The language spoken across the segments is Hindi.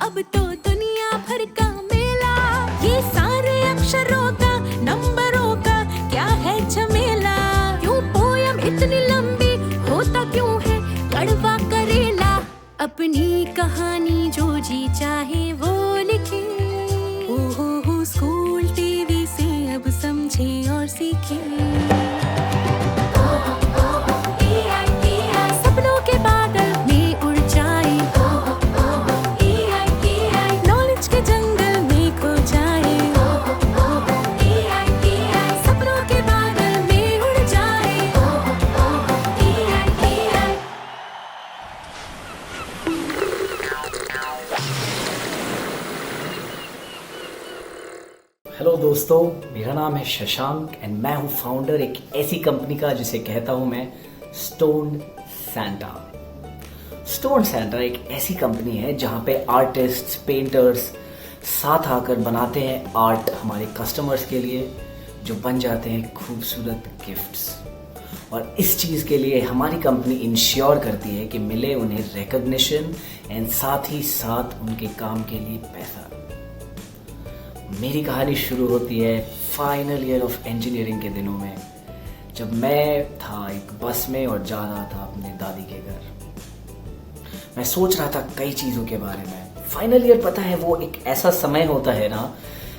अब तो दुनिया भर का मेला, ये सारे अक्षरों का नंबरों का क्या है झमेला। क्यों पोयम इतनी लंबी, होता क्यों है कड़वा करेला। अपनी कहानी जो जी चाहे वो लिखे, ओहो स्कूल टीवी से अब समझे और सीखे। सपनों के बादल में उड़ जाए, नॉलेज के जंगल में खो जाए। सपनों के बादल में उड़ जाए। हेलो दोस्तों, मेरा नाम है शशांक एंड मैं हूँ फाउंडर एक ऐसी कंपनी का जिसे कहता हूँ मैं स्टोन सैंटा। स्टोन सैंटा एक ऐसी कंपनी है जहाँ पे आर्टिस्ट्स, पेंटर्स साथ आकर बनाते हैं आर्ट हमारे कस्टमर्स के लिए, जो बन जाते हैं खूबसूरत गिफ्ट्स। और इस चीज़ के लिए हमारी कंपनी इंश्योर करती है कि मिले उन्हें रिकॉग्निशन एंड साथ ही साथ उनके काम के लिए पैसा। मेरी कहानी शुरू होती है फाइनल ईयर ऑफ इंजीनियरिंग के दिनों में, जब मैं था एक बस में और जा रहा था अपने दादी के घर। मैं सोच रहा था कई चीज़ों के बारे में। फाइनल ईयर, पता है, वो एक ऐसा समय होता है ना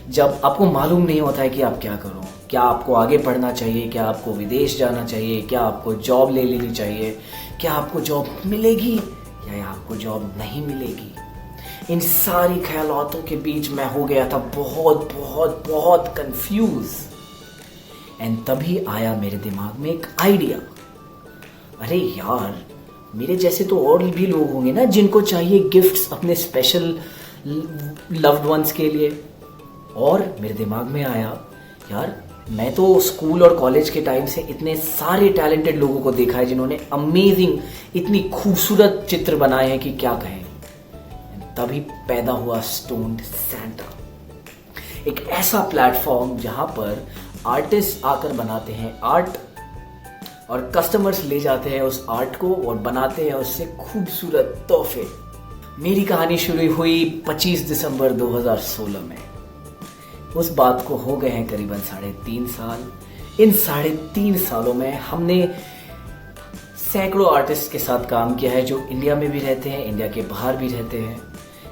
जब आपको मालूम नहीं होता है कि आप क्या करो। क्या आपको आगे पढ़ना चाहिए, क्या आपको विदेश जाना चाहिए, क्या आपको जॉब ले लेनी चाहिए, क्या आपको जॉब मिलेगी या आपको जॉब नहीं मिलेगी। इन सारी ख्यालातों के बीच मैं हो गया था बहुत बहुत बहुत कंफ्यूज। एंड तभी आया मेरे दिमाग में एक आइडिया। अरे यार, मेरे जैसे तो और भी लोग होंगे ना जिनको चाहिए गिफ्ट्स अपने स्पेशल लव्ड वंस के लिए। और मेरे दिमाग में आया, यार मैं तो स्कूल और कॉलेज के टाइम से इतने सारे टैलेंटेड लोगों को देखा है जिन्होंने अमेजिंग, इतनी खूबसूरत चित्र बनाए हैं कि क्या कहें। तभी पैदा हुआ स्टोन सैंटा, एक ऐसा प्लेटफॉर्म जहां पर आर्टिस्ट आकर बनाते हैं आर्ट और कस्टमर्स ले जाते हैं उस आर्ट को और बनाते हैं उससे खूबसूरत तोहफे। मेरी कहानी शुरू हुई 25 दिसंबर 2016 में। उस बात को हो गए हैं करीबन 3.5 साल। इन 3.5 सालों में हमने सैकड़ों आर्टिस्ट के साथ काम किया है जो इंडिया में भी रहते हैं, इंडिया के बाहर भी रहते हैं।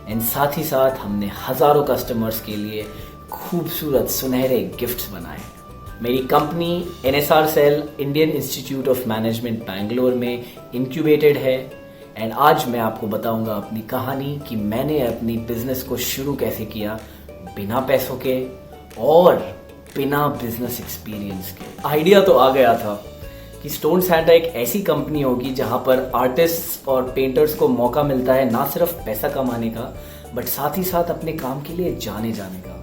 एंड साथ ही साथ हमने हजारों कस्टमर्स के लिए खूबसूरत सुनहरे गिफ्ट्स बनाए हैं। मेरी company NSR cell Indian Institute of Management Bangalore में इंक्यूबेटेड है। एंड आज मैं आपको बताऊंगा अपनी कहानी कि मैंने अपनी बिजनेस को शुरू कैसे किया, बिना पैसों के और बिना बिजनेस एक्सपीरियंस के। आइडिया तो आ गया था कि स्टोन सैंटा एक ऐसी कंपनी होगी जहां पर आर्टिस्ट्स और पेंटर्स को मौका मिलता है ना सिर्फ पैसा कमाने का, बट साथ ही साथ अपने काम के लिए जाने जाने का।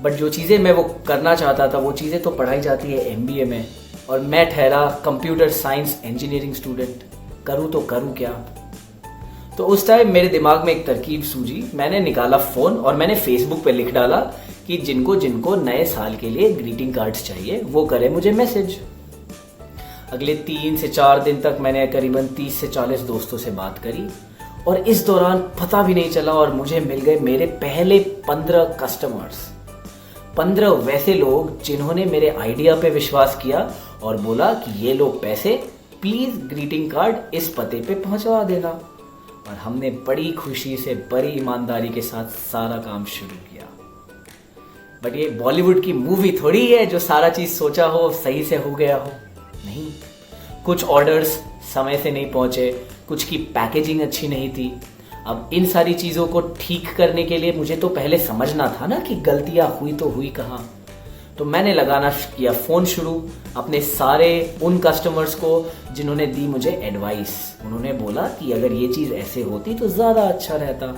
बट जो चीज़ें मैं वो करना चाहता था वो चीज़ें तो पढ़ाई जाती है MBA में, और मैं ठहरा कंप्यूटर साइंस इंजीनियरिंग स्टूडेंट। करूँ तो करूँ क्या। तो उस टाइम मेरे दिमाग में एक तरकीब सूझी। मैंने निकाला फ़ोन और मैंने फेसबुक पे लिख डाला कि जिनको जिनको नए साल के लिए ग्रीटिंग कार्ड्स चाहिए वो करें मुझे मैसेज। अगले 3 से 4 दिन तक मैंने करीबन 30 से 40 दोस्तों से बात करी और इस दौरान पता भी नहीं चला और मुझे मिल गए मेरे पहले 15 कस्टमर्स। 15 वैसे लोग जिन्होंने मेरे आइडिया पे विश्वास किया और बोला कि ये लो पैसे, प्लीज ग्रीटिंग कार्ड इस पते पे पहुंचवा देना। और हमने बड़ी खुशी से, बड़ी ईमानदारी के साथ सारा काम शुरू किया। बट ये बॉलीवुड की मूवी थोड़ी है जो सारा चीज सोचा हो सही से हो गया हो। नहीं, कुछ ऑर्डर्स समय से नहीं पहुंचे, कुछ की पैकेजिंग अच्छी नहीं थी। अब इन सारी चीज़ों को ठीक करने के लिए मुझे तो पहले समझना था ना कि गलतियां हुई तो हुई कहाँ। तो मैंने लगाना किया फ़ोन शुरू अपने सारे उन कस्टमर्स को जिन्होंने दी मुझे एडवाइस। उन्होंने बोला कि अगर ये चीज़ ऐसे होती तो ज़्यादा अच्छा रहता।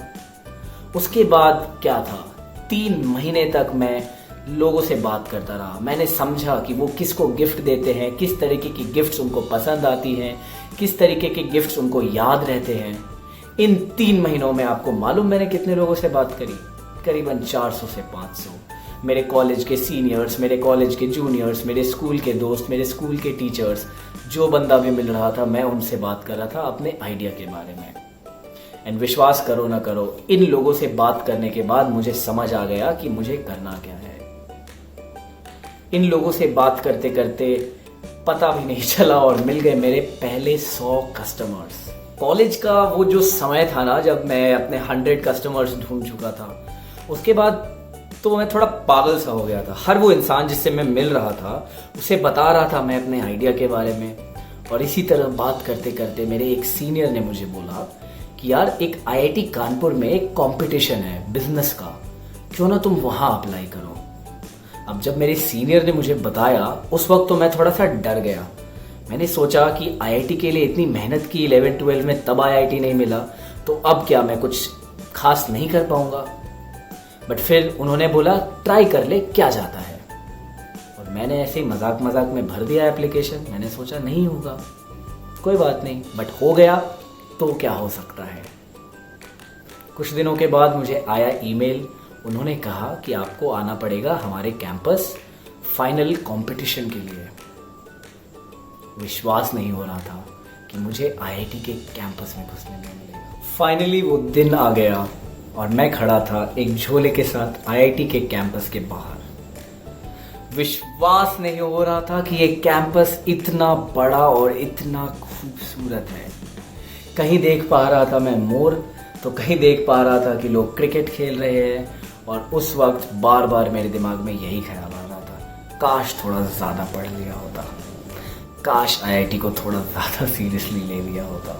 उसके बाद क्या था, 3 महीने तक मैं लोगों से बात करता रहा। मैंने समझा कि वो किसको गिफ्ट देते हैं, किस तरीके की गिफ्ट्स उनको पसंद आती हैं, किस तरीके के गिफ्ट्स उनको याद रहते हैं। इन 3 महीनों में आपको मालूम मैंने कितने लोगों से बात करी? करीबन 400 से 500। मेरे कॉलेज के सीनियर्स, मेरे कॉलेज के जूनियर्स, मेरे स्कूल के दोस्त, मेरे स्कूल के टीचर्स, जो बंदा भी मिल रहा था मैं उनसे बात कर रहा था अपने आइडिया के बारे में। एंड विश्वास करो ना करो, इन लोगों से बात करने के बाद मुझे समझ आ गया कि मुझे करना क्या है। इन लोगों से बात करते करते पता भी नहीं चला और मिल गए मेरे पहले 100 कस्टमर्स। कॉलेज का वो जो समय था ना, जब मैं अपने 100 कस्टमर्स ढूंढ चुका था, उसके बाद तो मैं थोड़ा पागल सा हो गया था। हर वो इंसान जिससे मैं मिल रहा था उसे बता रहा था मैं अपने आइडिया के बारे में। और इसी तरह बात करते करते मेरे एक सीनियर ने मुझे बोला कि यार एक आईआईटी कानपुर में एक कंपटीशन है बिजनेस का, क्यों ना तुम वहां अप्लाई करो। अब जब मेरे सीनियर ने मुझे बताया उस वक्त तो मैं थोड़ा सा डर गया। मैंने सोचा कि आईआईटी के लिए इतनी मेहनत की 11-12 में, तब आईआईटी नहीं मिला तो अब क्या मैं कुछ खास नहीं कर पाऊंगा। बट फिर उन्होंने बोला ट्राई कर ले, क्या जाता है। और मैंने ऐसे ही मजाक मजाक में भर दिया एप्लीकेशन। मैंने सोचा नहीं होगा, कोई बात नहीं, बट हो गया तो क्या हो सकता है। कुछ दिनों के बाद मुझे आया ईमेल। उन्होंने कहा कि आपको आना पड़ेगा हमारे कैंपस फाइनल कंपटीशन के लिए। विश्वास नहीं हो रहा था कि मुझे आईआईटी के कैंपस में घुसने में मिलेगा। फाइनली वो दिन आ गया और मैं खड़ा था एक झोले के साथ आईआईटी के कैंपस के बाहर। विश्वास नहीं हो रहा था कि ये कैंपस इतना बड़ा और इतना खूबसूरत है। कहीं देख पा रहा था मैं मोर, तो कहीं देख पा रहा था कि लोग क्रिकेट खेल रहे हैं। और उस वक्त बार बार मेरे दिमाग में यही ख्याल आ रहा था, काश थोड़ा ज़्यादा पढ़ लिया होता, काश आईआईटी को थोड़ा ज़्यादा सीरियसली ले लिया होता।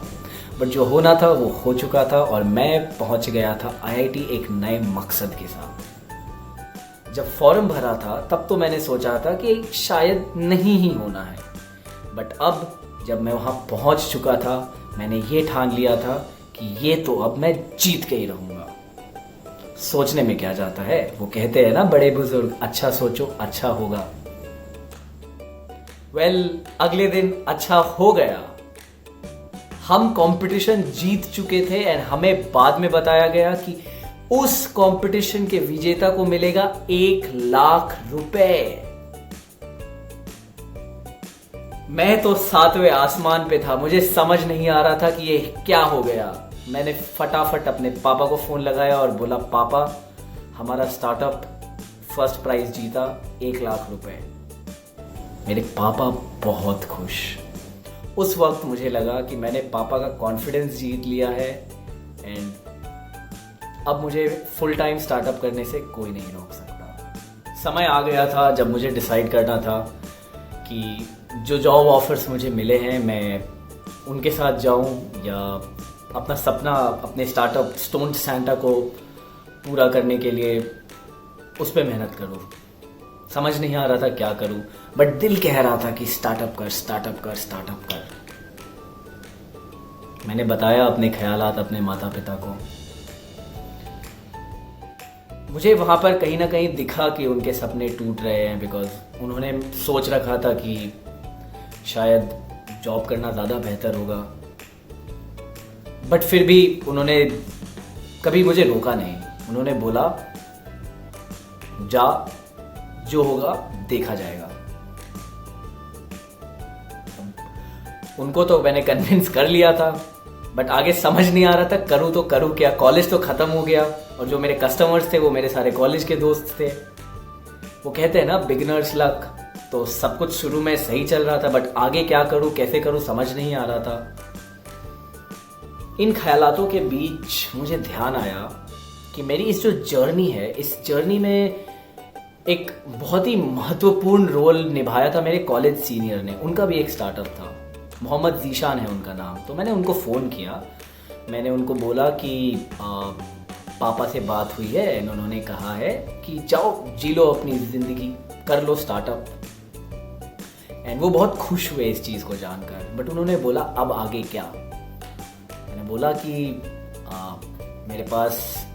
बट जो होना था वो हो चुका था और मैं पहुंच गया था आईआईटी एक नए मकसद के साथ। जब फॉर्म भरा था तब तो मैंने सोचा था कि शायद नहीं ही होना है, बट अब जब मैं वहां पहुंच चुका था मैंने ये ठान लिया था कि ये तो अब मैं जीत के ही रहूंगा। सोचने में क्या जाता है, वो कहते हैं ना बड़े बुजुर्ग, अच्छा सोचो अच्छा होगा। अगले दिन अच्छा हो गया। हम कंपटीशन जीत चुके थे एंड हमें बाद में बताया गया कि उस कंपटीशन के विजेता को मिलेगा 1,00,000 रुपए। मैं तो 7वें आसमान पे था, मुझे समझ नहीं आ रहा था कि ये क्या हो गया। मैंने फटाफट अपने पापा को फोन लगाया और बोला पापा हमारा स्टार्टअप फर्स्ट प्राइज जीता 1,00,000 रुपए। मेरे पापा बहुत खुश। उस वक्त मुझे लगा कि मैंने पापा का कॉन्फिडेंस जीत लिया है एंड अब मुझे फुल टाइम स्टार्टअप करने से कोई नहीं रोक सकता। समय आ गया था जब मुझे डिसाइड करना था कि जो जॉब ऑफर्स मुझे मिले हैं मैं उनके साथ जाऊं या अपना सपना, अपने स्टार्टअप स्टोन सैंटा को पूरा करने के लिए उस पर मेहनत करूं। समझ नहीं आ रहा था क्या करूं, बट दिल कह रहा था कि स्टार्टअप कर, स्टार्टअप कर, स्टार्टअप कर। मैंने बताया अपने ख्यालात अपने माता पिता को। मुझे वहां पर कहीं ना कहीं दिखा कि उनके सपने टूट रहे हैं, बिकॉज उन्होंने सोच रखा था कि शायद जॉब करना ज़्यादा बेहतर होगा। बट फिर भी उन्होंने कभी मुझे रोका नहीं। उन्होंने बोला जा, जो होगा देखा जाएगा। उनको तो मैंने कन्विंस कर लिया था, बट आगे समझ नहीं आ रहा था करूँ तो करूँ क्या। कॉलेज तो खत्म हो गया और जो मेरे कस्टमर्स थे वो मेरे सारे कॉलेज के दोस्त थे। वो कहते हैं ना बिगिनर्स लक, तो सब कुछ शुरू में सही चल रहा था, बट आगे क्या करूँ कैसे करूँ समझ नहीं आ रहा था। इन ख्यालातों के बीच मुझे ध्यान आया कि मेरी इस जो जर्नी है, इस जर्नी में एक बहुत ही महत्वपूर्ण रोल निभाया था मेरे कॉलेज सीनियर ने। उनका भी एक स्टार्टअप था, मोहम्मद जीशान है उनका नाम। तो मैंने उनको फ़ोन किया, मैंने उनको बोला कि पापा से बात हुई है, उन्होंने कहा है कि जाओ जी लो अपनी ज़िंदगी, कर लो स्टार्टअप। एंड वो बहुत खुश हुए इस चीज़ को जानकर। बट उन्होंने बोला अब आगे क्या। मैंने बोला कि मेरे पास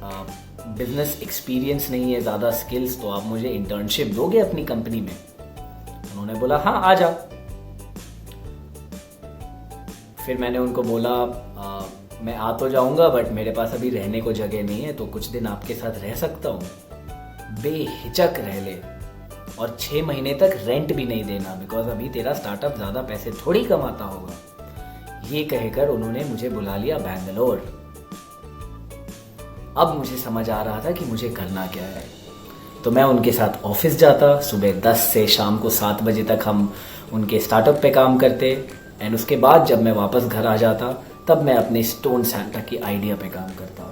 बिजनेस एक्सपीरियंस नहीं है, ज़्यादा स्किल्स, तो आप मुझे इंटर्नशिप दोगे अपनी कंपनी में। उन्होंने बोला हाँ आ जा। फिर मैंने उनको बोला मैं आ तो जाऊंगा बट मेरे पास अभी रहने को जगह नहीं है, तो कुछ दिन आपके साथ रह सकता हूँ। बेहिचक रह ले और 6 महीने तक रेंट भी नहीं देना, बिकॉज अभी तेरा स्टार्टअप ज़्यादा पैसे थोड़ी कमाता होगा। ये कहकर उन्होंने मुझे बुला लिया बैंगलोर। अब मुझे समझ आ रहा था कि मुझे करना क्या है। तो मैं उनके साथ ऑफिस जाता, सुबह 10 से शाम को 7 बजे तक हम उनके स्टार्टअप पे काम करते। एंड उसके बाद जब मैं वापस घर आ जाता तब मैं अपने स्टोन सैंटा की आइडिया पे काम करता।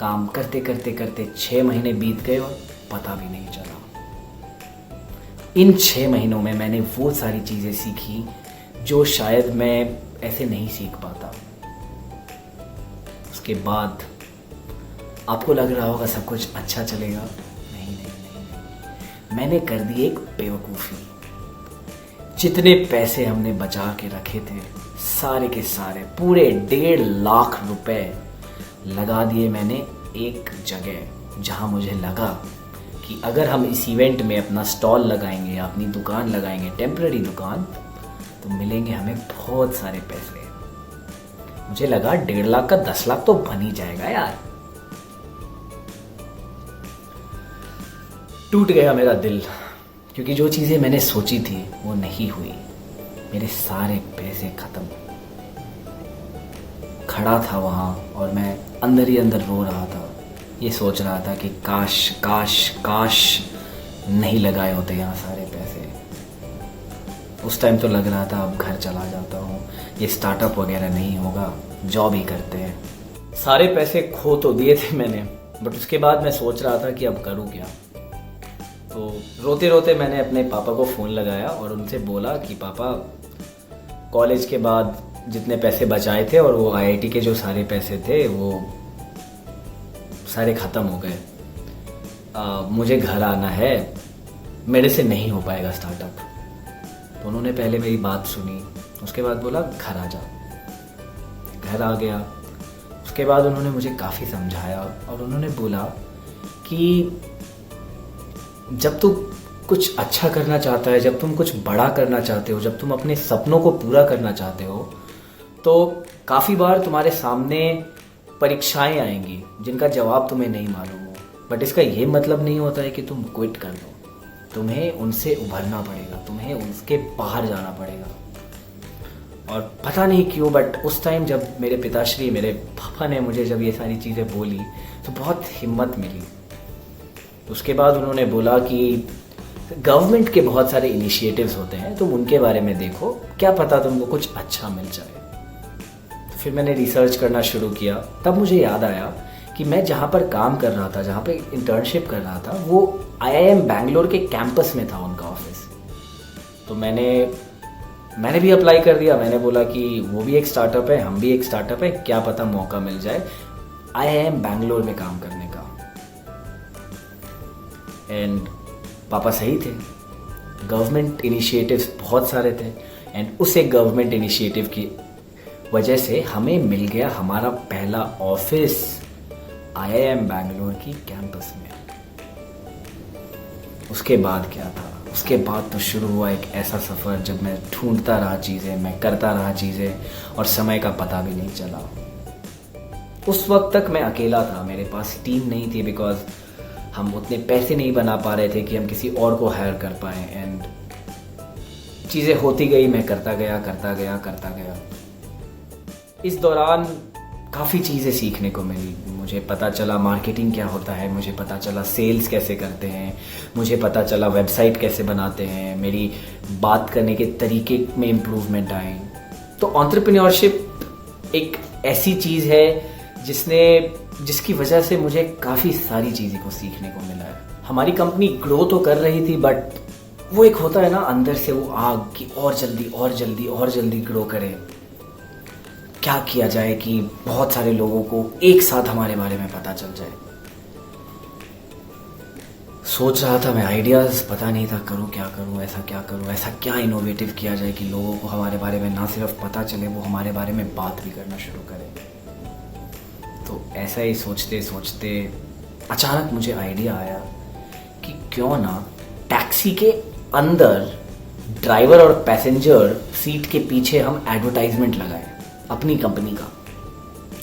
काम करते करते करते 6 महीने बीत गए और पता भी नहीं चला। इन 6 महीनों में मैंने वो सारी चीज़ें सीखी जो शायद मैं ऐसे नहीं सीख पाता। उसके बाद आपको लग रहा होगा सब कुछ अच्छा चलेगा। नहीं नहीं नहीं, नहीं। मैंने कर दी एक बेवकूफ़ी। जितने पैसे हमने बचा के रखे थे सारे के सारे पूरे 1.5 लाख रुपए लगा दिए मैंने एक जगह जहां मुझे लगा कि अगर हम इस इवेंट में अपना स्टॉल लगाएंगे, अपनी दुकान लगाएंगे, टेम्पररी दुकान, तो मिलेंगे हमें बहुत सारे पैसे। मुझे लगा 1.5 लाख का 10 लाख तो बन ही जाएगा यार। टूट गया मेरा दिल, क्योंकि जो चीज़ें मैंने सोची थी वो नहीं हुई। मेरे सारे पैसे खत्म। खड़ा था वहाँ और मैं अंदर ही अंदर रो रहा था। ये सोच रहा था कि काश काश काश नहीं लगाए होते यहाँ सारे पैसे। उस टाइम तो लग रहा था अब घर चला जाता हूँ, ये स्टार्टअप वगैरह नहीं होगा, जॉब ही करते हैं। सारे पैसे खो तो दिए थे मैंने, बट उसके बाद मैं सोच रहा था कि अब करूँ क्या। तो रोते रोते मैंने अपने पापा को फ़ोन लगाया और उनसे बोला कि पापा, कॉलेज के बाद जितने पैसे बचाए थे और वो आईआईटी के जो सारे पैसे थे वो सारे ख़त्म हो गए। मुझे घर आना है, मेरे से नहीं हो पाएगा स्टार्टअप। तो उन्होंने पहले मेरी बात सुनी, उसके बाद बोला घर आ जा। घर आ गया। उसके बाद उन्होंने मुझे काफ़ी समझाया और उन्होंने बोला कि जब तू कुछ अच्छा करना चाहता है, जब तुम कुछ बड़ा करना चाहते हो, जब तुम अपने सपनों को पूरा करना चाहते हो, तो काफ़ी बार तुम्हारे सामने परीक्षाएं आएंगी जिनका जवाब तुम्हें नहीं मालूम हो। बट इसका ये मतलब नहीं होता है कि तुम क्विट कर दो। तुम्हें उनसे उभरना पड़ेगा, तुम्हें उसके बाहर जाना पड़ेगा। और पता नहीं क्यों, बट उस टाइम जब मेरे पिताश्री, मेरे पापा ने मुझे जब ये सारी चीज़ें बोली तो बहुत हिम्मत मिली। उसके बाद उन्होंने बोला कि गवर्नमेंट के बहुत सारे इनिशिएटिव्स होते हैं, तुम उनके बारे में देखो, क्या पता तुमको कुछ अच्छा मिल जाए। तो फिर मैंने रिसर्च करना शुरू किया। तब मुझे याद आया कि मैं जहाँ पर काम कर रहा था, जहाँ पे इंटर्नशिप कर रहा था, वो IIM बैंगलोर के कैंपस में था उनका ऑफिस। तो मैंने भी अप्लाई कर दिया। मैंने बोला कि वो भी एक स्टार्टअप है, हम भी एक स्टार्टअप है, क्या पता मौका मिल जाए IIM बैंगलोर में काम करने का। एंड पापा सही थे, गवर्नमेंट इनिशिएटिव्स बहुत सारे थे। एंड उस एक गवर्नमेंट इनिशिएटिव की वजह से हमें मिल गया हमारा पहला ऑफिस IIM बैंगलोर की कैंपस में। उसके बाद क्या था? उसके बाद तो शुरू हुआ एक ऐसा सफ़र जब मैं ढूंढता रहा चीज़ें, मैं करता रहा चीज़ें और समय का पता भी नहीं चला। उस वक्त तक मैं अकेला था, मेरे पास टीम नहीं थी, बिकॉज हम उतने पैसे नहीं बना पा रहे थे कि हम किसी और को हायर कर पाएँ। एंड चीज़ें होती गई, मैं करता गया। इस दौरान काफ़ी चीज़ें सीखने को मिली। मुझे पता चला मार्केटिंग क्या होता है, मुझे पता चला सेल्स कैसे करते हैं, मुझे पता चला वेबसाइट कैसे बनाते हैं, मेरी बात करने के तरीके में इम्प्रूवमेंट आई। तो एंटरप्रेन्योरशिप एक ऐसी चीज़ है जिसकी वजह से मुझे काफ़ी सारी चीज़ें को सीखने को मिला है। हमारी कंपनी ग्रो तो कर रही थी, बट वो एक होता है ना अंदर से वो आग कि और जल्दी ग्रो करे। क्या किया जाए कि बहुत सारे लोगों को एक साथ हमारे बारे में पता चल जाए। सोच रहा था मैं आइडियाज़, पता नहीं था करूँ क्या करूँ, ऐसा क्या इनोवेटिव किया जाए कि लोगों को हमारे बारे में ना सिर्फ पता चले, वो हमारे बारे में बात भी करना शुरू करें। तो ऐसा ही सोचते सोचते अचानक मुझे आइडिया आया कि क्यों ना टैक्सी के अंदर ड्राइवर और पैसेंजर सीट के पीछे हम एडवर्टाइजमेंट लगाएं अपनी कंपनी का।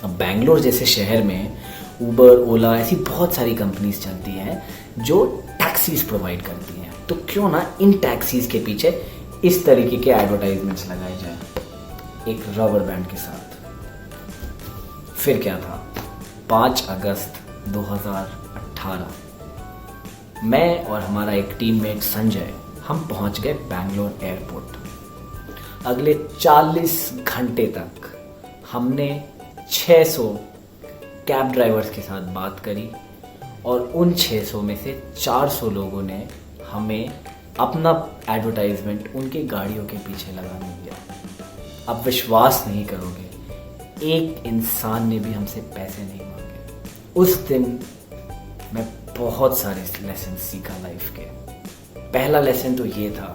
अब बैंगलोर जैसे शहर में उबर, ओला ऐसी बहुत सारी कंपनीज चलती हैं जो टैक्सीज प्रोवाइड करती हैं। तो क्यों ना इन टैक्सीज के पीछे इस तरीके के एडवर्टाइजमेंट्स लगाए जाएं एक रबर बैंड के साथ। फिर क्या था, 5 अगस्त 2018 मैं और हमारा एक टीममेट संजय हम पहुंच गए बैंगलोर एयरपोर्ट। अगले 40 घंटे तक हमने 600 कैब ड्राइवर्स के साथ बात करी और उन 600 में से 400 लोगों ने हमें अपना एडवर्टाइजमेंट उनके गाड़ियों के पीछे लगाने दिया। आप विश्वास नहीं करोगे, एक इंसान ने भी हमसे पैसे नहीं मांगे। उस दिन मैं बहुत सारे लेसन सीखा लाइफ के। पहला लेसन तो ये था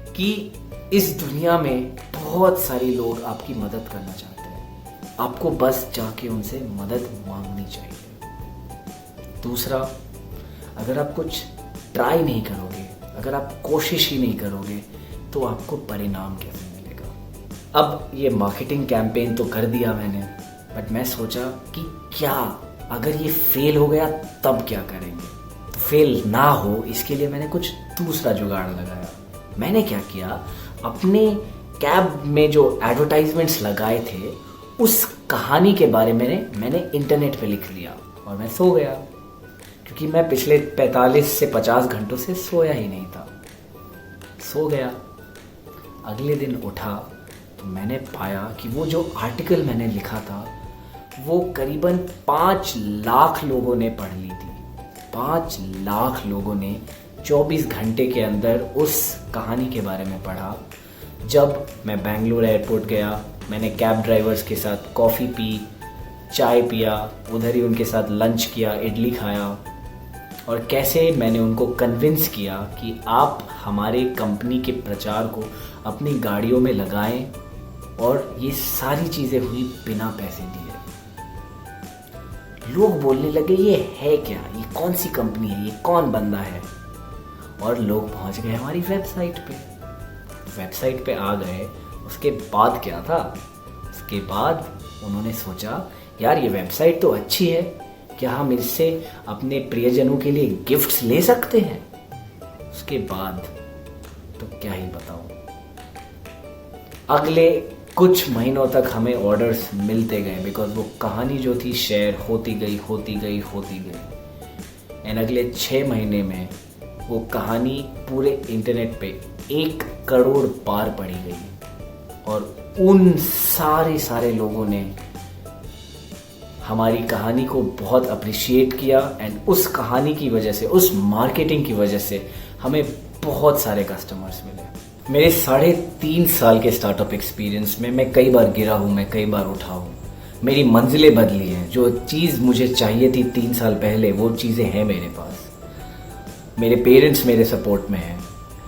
कि इस दुनिया में बहुत सारे लोग आपकी मदद करना चाहते हैं, आपको बस जाके उनसे मदद मांगनी चाहिए। दूसरा, अगर आप कुछ ट्राई नहीं करोगे, अगर आप कोशिश ही नहीं करोगे तो आपको परिणाम कैसे मिलेगा। अब ये मार्केटिंग कैंपेन तो कर दिया मैंने, बट मैं सोचा कि क्या अगर ये फेल हो गया तब क्या करेंगे। फेल ना हो इसके लिए मैंने कुछ दूसरा जुगाड़ लगाया। मैंने क्या किया, अपने कैब में जो एडवर्टाइजमेंट्स लगाए थे उस कहानी के बारे में मैंने इंटरनेट पे लिख लिया और मैं सो गया, क्योंकि मैं पिछले 45 से 50 घंटों से सोया ही नहीं था। सो गया। अगले दिन उठा तो मैंने पाया कि वो जो आर्टिकल मैंने लिखा था वो करीबन 5 लाख लोगों ने पढ़ ली थी। 5 लाख लोगों ने 24 घंटे के अंदर उस कहानी के बारे में पढ़ा। जब मैं बैंगलोर एयरपोर्ट गया, मैंने कैब ड्राइवर्स के साथ कॉफ़ी पी, चाय पिया, उधर ही उनके साथ लंच किया, इडली खाया, और कैसे मैंने उनको कन्विंस किया कि आप हमारे कंपनी के प्रचार को अपनी गाड़ियों में लगाएं, और ये सारी चीज़ें हुई बिना पैसे दिए। लोग बोलने लगे ये है क्या, ये कौन सी कंपनी है, ये कौन बंदा है। और लोग पहुंच गए हमारी वेबसाइट पे। वेबसाइट पे आ गए, उसके बाद क्या था, उसके बाद उन्होंने सोचा यार ये वेबसाइट तो अच्छी है, क्या हम इससे अपने प्रियजनों के लिए गिफ्ट्स ले सकते हैं। उसके बाद तो क्या ही बताऊं, अगले कुछ महीनों तक हमें ऑर्डर्स मिलते गए, बिकॉज वो कहानी जो थी शेयर होती गई। एंड अगले 6 महीने में वो कहानी पूरे इंटरनेट पे 1 करोड़ पार पड़ी गई, और उन सारे लोगों ने हमारी कहानी को बहुत अप्रिशिएट किया। एंड उस कहानी की वजह से, उस मार्केटिंग की वजह से हमें बहुत सारे कस्टमर्स मिले। मेरे 3.5 साल के स्टार्टअप एक्सपीरियंस में मैं कई बार गिरा हूँ, मैं कई बार उठा हूँ, मेरी मंजिलें बदली हैं। जो चीज़ मुझे चाहिए थी 3 साल पहले वो चीज़ें हैं मेरे पास। मेरे पेरेंट्स मेरे सपोर्ट में हैं,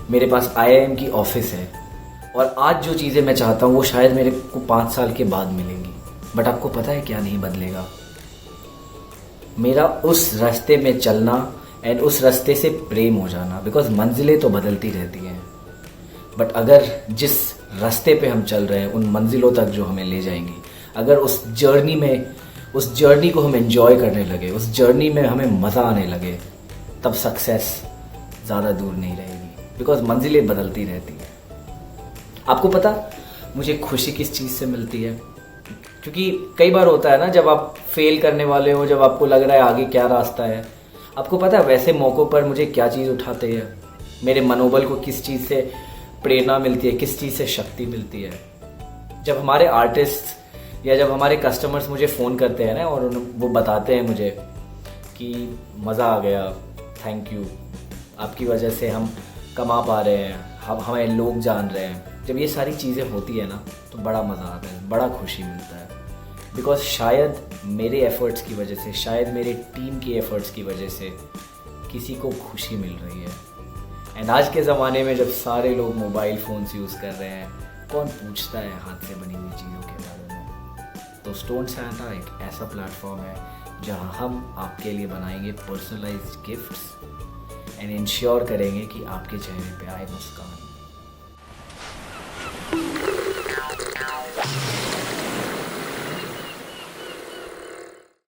मेरे पास IIM की ऑफिस है, और आज जो चीज़ें मैं चाहता हूँ वो शायद मेरे को 5 साल के बाद मिलेंगी। बट आपको पता है क्या नहीं बदलेगा? मेरा उस रास्ते में चलना एंड उस रास्ते से प्रेम हो जाना। बिकॉज मंजिलें तो बदलती रहती हैं, बट अगर जिस रास्ते पे हम चल रहे हैं उन मंजिलों तक जो हमें ले जाएंगी, अगर उस जर्नी को हम एंजॉय करने लगे, उस जर्नी में हमें मज़ा आने लगे, तब सक्सेस ज़्यादा दूर नहीं रहेगी। बिकॉज मंजिलें बदलती रहती हैं। आपको पता मुझे खुशी किस चीज़ से मिलती है? क्योंकि कई बार होता है ना, जब आप फेल करने वाले हो, जब आपको लग रहा है आगे क्या रास्ता है, आपको पता है वैसे मौक़ों पर मुझे क्या चीज़ उठाते हैं, मेरे मनोबल को किस चीज़ से प्रेरणा मिलती है, किस चीज़ से शक्ति मिलती है। जब हमारे आर्टिस्ट या जब हमारे कस्टमर्स मुझे फ़ोन करते हैं ना, और वो बताते हैं मुझे कि मज़ा आ गया, थैंक यू, आपकी वजह से हम कमा पा रहे हैं, हमें लोग जान रहे हैं। जब ये सारी चीज़ें होती है ना तो बड़ा मज़ा आता है, बड़ा खुशी मिलता है। बिकॉज शायद मेरे एफ़र्ट्स की वजह से, शायद मेरे टीम की एफ़र्ट्स की वजह से किसी को खुशी मिल रही है। एंड आज के ज़माने में जब सारे लोग मोबाइल फ़ोन्स यूज़ कर रहे हैं, कौन पूछता है हाथ से बनी हुई चीज़ों के बारे में। तो स्टोन सैंटा एक ऐसा प्लेटफॉर्म है जहां हम आपके लिए बनाएंगे पर्सनलाइज्ड गिफ्ट्स एंड इंश्योर करेंगे कि आपके चेहरे पे आए मुस्कान।